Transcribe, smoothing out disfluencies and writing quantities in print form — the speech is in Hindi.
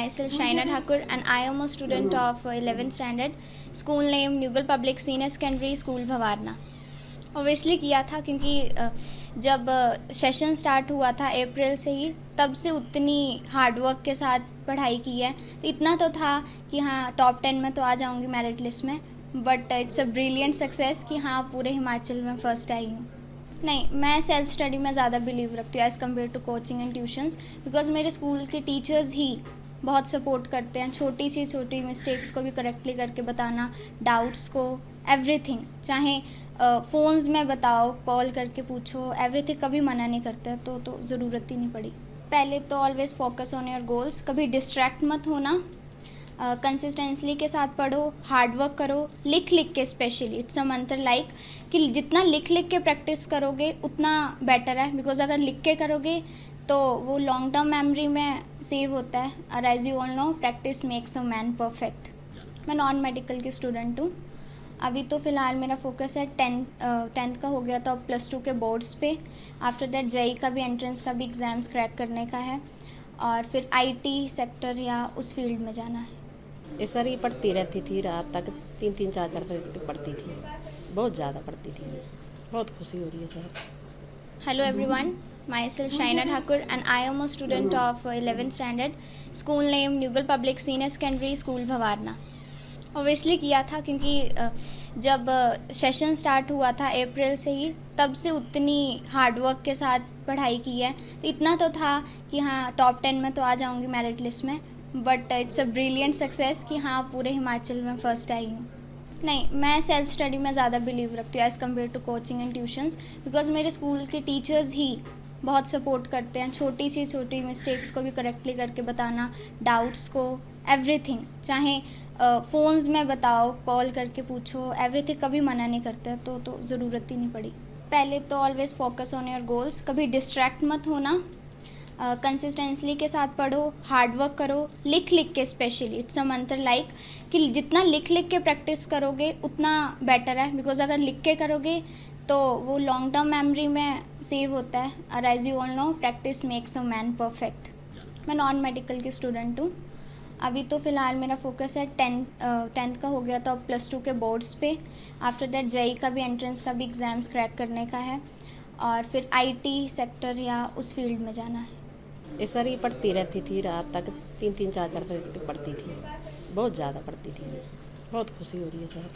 myself Shaina Thakur and I am a student of 11th standard. School name Nugal Public Senior Secondary School Bhawarna. Obviously किया था क्योंकि जब सेशन स्टार्ट हुआ था अप्रैल से ही, तब से उतनी हार्डवर्क के साथ पढ़ाई की है। तो इतना तो था कि हाँ टॉप 10 में तो आ जाऊंगी मेरिट लिस्ट में, but it's a brilliant success कि हाँ पूरे हिमाचल में फ़र्स्ट आई हूँ। नहीं, मैं सेल्फ स्टडी में ज़्यादा बिलीव रखती हूँ as compare to coaching and tuitions, because मेरे स्कूल के टीचर्स ही बहुत सपोर्ट करते हैं। छोटी सी छोटी मिस्टेक्स को भी करेक्टली करके बताना, डाउट्स को, एवरीथिंग, चाहे फ़ोन्स में बताओ, कॉल करके पूछो, एवरीथिंग, कभी मना नहीं करते। तो ज़रूरत ही नहीं पड़ी। पहले तो always focus on your goals, कभी डिस्ट्रैक्ट मत होना, कंसिस्टेंसली के साथ पढ़ो, हार्डवर्क करो, लिख लिख के, स्पेशली इट्स अ मंत्र लाइक कि जितना लिख लिख के प्रैक्टिस करोगे उतना बेटर है। बिकॉज अगर लिख के करोगे तो वो लॉन्ग टर्म मेमोरी में सेव होता है। और as you all know, practice makes a man perfect. मैं नॉन मेडिकल की स्टूडेंट हूँ। अभी तो फ़िलहाल मेरा फोकस है टेंथ का हो गया, तो अब +2 के बोर्ड्स पे। आफ्टर दैट जेई का भी, एंट्रेंस का भी एग्ज़ाम्स क्रैक करने का है, और फिर आईटी सेक्टर या उस फील्ड में जाना है। ये सर, ये पढ़ती रहती थी रात तक, 3-3 4-4 बजे तक पढ़ती थी, बहुत ज़्यादा पढ़ती थी। बहुत खुशी हो रही है sir. Hello everyone, myself Shaina Thakur and I am a student of 11th standard. School name Nugal Public Senior Secondary School Bhawarna. Obviously किया था क्योंकि जब सेशन स्टार्ट हुआ था अप्रैल से ही, तब से उतनी हार्डवर्क के साथ पढ़ाई की है। तो इतना तो था कि हाँ टॉप 10 में तो आ जाऊंगी मेरिट लिस्ट में, but it's a brilliant success कि हाँ पूरे हिमाचल में फ़र्स्ट आई हूँ। नहीं, मैं सेल्फ स्टडी में ज़्यादा बिलीव रखती हूँ as compare to coaching and tuitions, because मेरे स्कूल के टीचर्स ही बहुत सपोर्ट करते हैं। छोटी सी छोटी मिस्टेक्स को भी करेक्टली करके बताना, डाउट्स को, एवरीथिंग, चाहे फ़ोन्स में बताओ, कॉल करके पूछो, एवरीथिंग, कभी मना नहीं करते। तो ज़रूरत ही नहीं पड़ी। पहले तो always focus on your goals, कभी डिस्ट्रैक्ट मत होना, कंसिस्टेंसली के साथ पढ़ो, हार्डवर्क करो, लिख लिख के, स्पेशली इट्स अ मंत्र लाइक कि जितना लिख लिख के प्रैक्टिस करोगे उतना बेटर है। बिकॉज अगर लिख के करोगे तो वो लॉन्ग टर्म मेमोरी में सेव होता है। और as you all know, practice makes a man perfect. मैं नॉन मेडिकल की स्टूडेंट हूँ। अभी तो फ़िलहाल मेरा फोकस है टेंथ का हो गया, तो अब +2 के बोर्ड्स पे। आफ्टर दैट जेई का भी, एंट्रेंस का भी एग्ज़ाम्स क्रैक करने का है, और फिर आईटी सेक्टर या उस फील्ड में जाना है। ये सर, ये पढ़ती रहती थी रात तक, 3-3 4-4 बजे तक पढ़ती थी, बहुत ज़्यादा पढ़ती थी। बहुत खुशी हो रही है सर।